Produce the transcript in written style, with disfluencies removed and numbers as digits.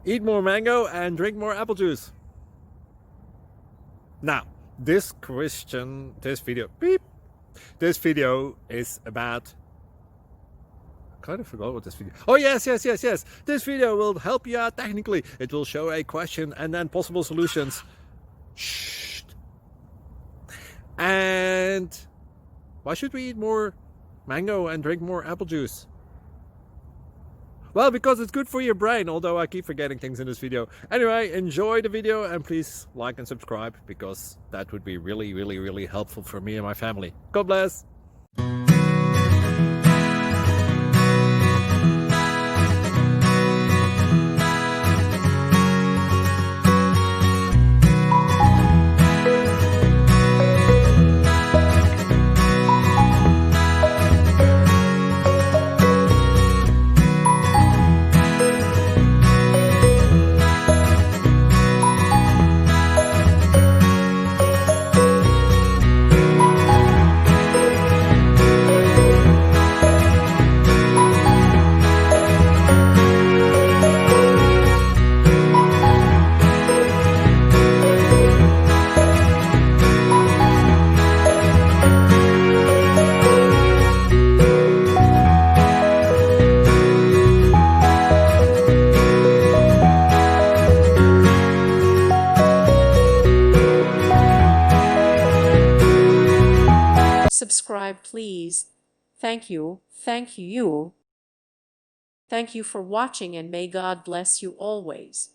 Eat more mango and drink more apple juice. Now, this video is about... I kind of forgot what this video... Oh, yes. This video will help you out technically. It will show a question and then possible solutions. Shh. And why should we eat more mango and drink more apple juice? Well, because it's good for your brain, although I keep forgetting things in this video. Anyway, enjoy the video and please like and subscribe, because that would be really helpful for me and my family. God bless! Subscribe, please. Thank you. Thank you. Thank you for watching, and may God bless you always.